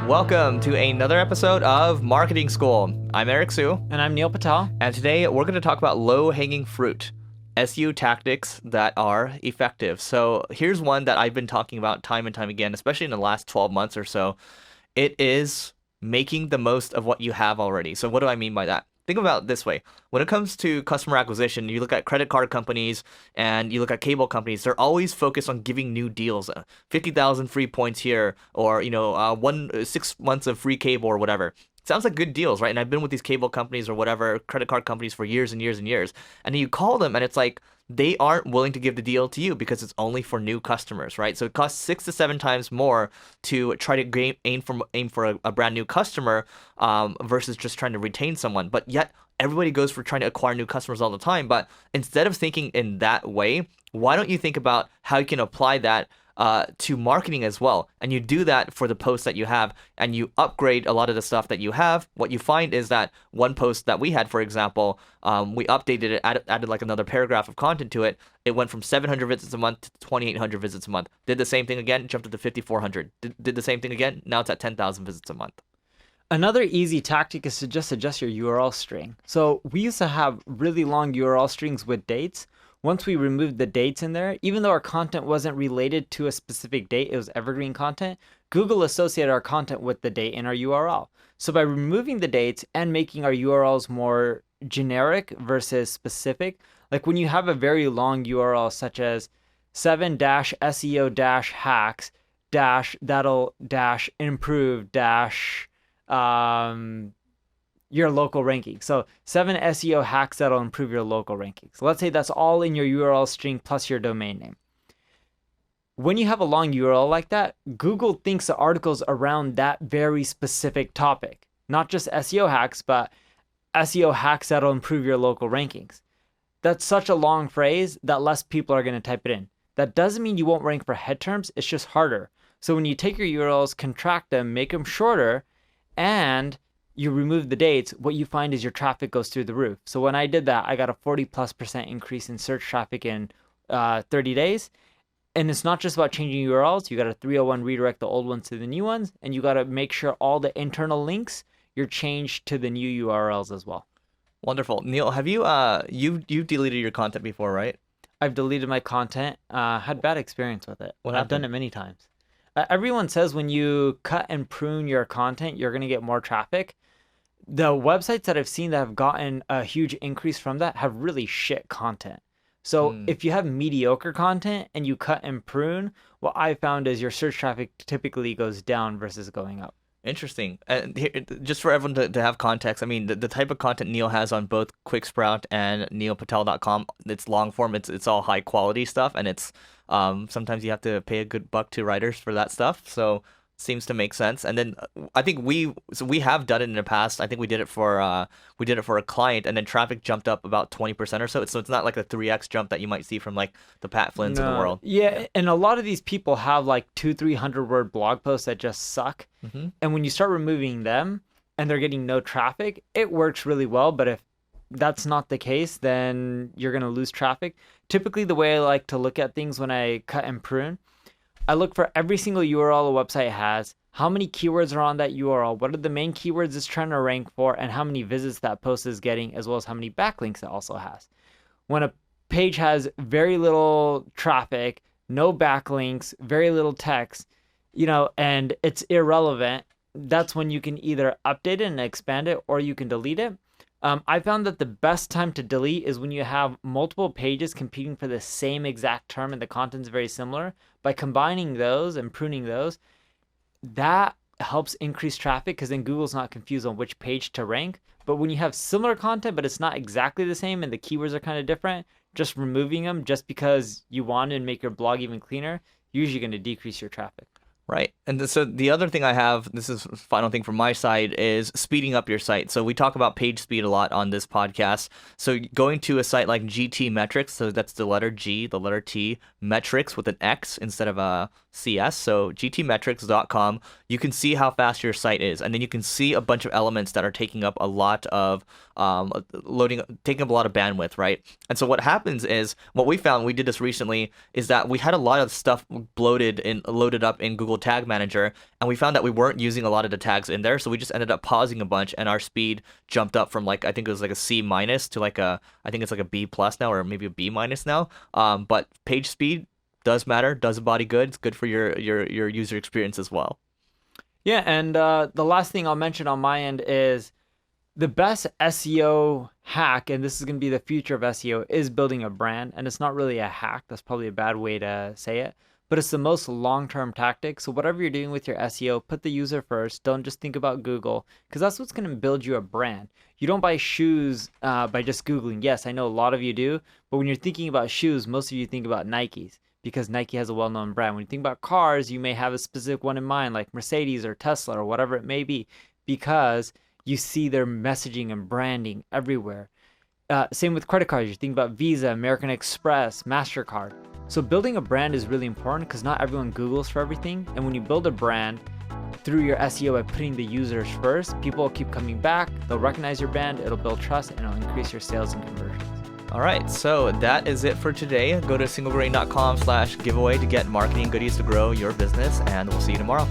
Welcome to another episode of Marketing School. I'm Eric Sue. And I'm Neil Patel. And today we're going to talk about low-hanging fruit, SEO tactics that are effective. So here's one that I've been talking about time and time again, especially in the last 12 months or so. It is making the most of what you have already. So what do I mean by that? Think about it this way. When it comes to customer acquisition, you look at credit card companies and you look at cable companies, they're always focused on giving new deals, 50,000 free points here, or 6 months of free cable or whatever. Sounds like good deals, right? And I've been with these cable companies or whatever, credit card companies for years and years and years. And then you call them and it's like, they aren't willing to give the deal to you because it's only for new customers, right? So it costs 6 to 7 times more to try to aim for a brand new customer versus just trying to retain someone. But yet everybody goes for trying to acquire new customers all the time. But instead of thinking in that way, why don't you think about how you can apply that to marketing as well? And you do that for the posts that you have, and you upgrade a lot of the stuff that you have. What you find is that one post that we had, for example, we updated it, added like another paragraph of content to it. It went from 700 visits a month to 2,800 visits a month. Did the same thing again, jumped up to 5,400. Did the same thing again. Now it's at 10,000 visits a month. Another easy tactic is to just adjust your URL string. So we used to have really long URL strings with dates. Once we removed the dates in there, even though our content wasn't related to a specific date, it was evergreen content, Google associated our content with the date in our URL. So by removing the dates and making our URLs more generic versus specific, like when you have a very long URL such as 7-SEO-hacks that'll improve your local ranking. So 7 SEO hacks that'll improve your local rankings. So let's say that's all in your URL string plus your domain name. When you have a long URL like that, Google thinks the article's around that very specific topic. Not just SEO hacks, but SEO hacks that'll improve your local rankings. That's such a long phrase that less people are going to type it in. That doesn't mean you won't rank for head terms, it's just harder. So when you take your URLs, contract them, make them shorter, and you remove the dates, what you find is your traffic goes through the roof. So when I did that, I got a 40+% increase in search traffic in 30 days. And it's not just about changing URLs. You got to 301 redirect the old ones to the new ones. And you got to make sure all the internal links, you're changed to the new URLs as well. Wonderful. Neil, have you, you've deleted your content before, right? I've deleted my content, had bad experience with it. What I've happened? done it many times. Everyone says when you cut and prune your content, you're going to get more traffic. The websites that I've seen that have gotten a huge increase from that have really shit content. So if you have mediocre content and you cut and prune, what I found is your search traffic typically goes down versus going up. Interesting. And here, just for everyone to have context, I mean, the type of content Neil has on both Quicksprout and neilpatel.com, it's long form, it's all high quality stuff, and it's sometimes you have to pay a good buck to writers for that stuff. So seems to make sense. And then I think we have done it in the past. I think we did it for a client, and then traffic jumped up about 20% or so. So it's not like a 3x jump that you might see from like the Pat Flynn's of the world. Yeah, and a lot of these people have like 200-300 word blog posts that just suck. Mm-hmm. And when you start removing them and they're getting no traffic, it works really well. But if that's not the case, then you're going to lose traffic. Typically, the way I like to look at things when I cut and prune, I look for every single URL a website has, how many keywords are on that URL, what are the main keywords it's trying to rank for, and how many visits that post is getting, as well as how many backlinks it also has. When a page has very little traffic, no backlinks, very little text, and it's irrelevant, that's when you can either update it and expand it, or you can delete it. I found that the best time to delete is when you have multiple pages competing for the same exact term and the content's very similar. By combining those and pruning those, that helps increase traffic because then Google's not confused on which page to rank. But when you have similar content, but it's not exactly the same and the keywords are kind of different, just removing them just because you want to make your blog even cleaner, usually going to decrease your traffic. Right. And so the other thing I have, this is the final thing from my side, is speeding up your site. So we talk about page speed a lot on this podcast. So going to a site like GTmetrix, so that's the letter G, the letter T, metrics with an X instead of a CS. So GTmetrix.com, you can see how fast your site is. And then you can see a bunch of elements that are taking up a lot of taking up a lot of bandwidth, right? And so what happens is, what we found, we did this recently, is that we had a lot of stuff loaded up in Google Google Tag Manager, and we found that we weren't using a lot of the tags in there, so we just ended up pausing a bunch, and our speed jumped up from like I think it was like a C minus to like a I think it's like a B plus now, or maybe a B minus now. But page speed does matter, does a body good. It's good for your user experience as well. Yeah, and the last thing I'll mention on my end is the best SEO hack, and this is going to be the future of SEO, is building a brand. And it's not really a hack. That's probably a bad way to say it, but it's the most long-term tactic. So whatever you're doing with your SEO, put the user first. Don't just think about Google, because that's what's going to build you a brand. You don't buy shoes by just Googling. Yes, I know a lot of you do, but when you're thinking about shoes, most of you think about Nikes, because Nike has a well-known brand. When you think about cars, you may have a specific one in mind, like Mercedes or Tesla or whatever it may be, because you see their messaging and branding everywhere. Same with credit cards. You think about Visa, American Express, MasterCard. So building a brand is really important, because not everyone Googles for everything. And when you build a brand through your SEO by putting the users first, people will keep coming back. They'll recognize your brand. It'll build trust, and it'll increase your sales and conversions. All right, so that is it for today. Go to singlegrain.com/giveaway to get marketing goodies to grow your business, and we'll see you tomorrow.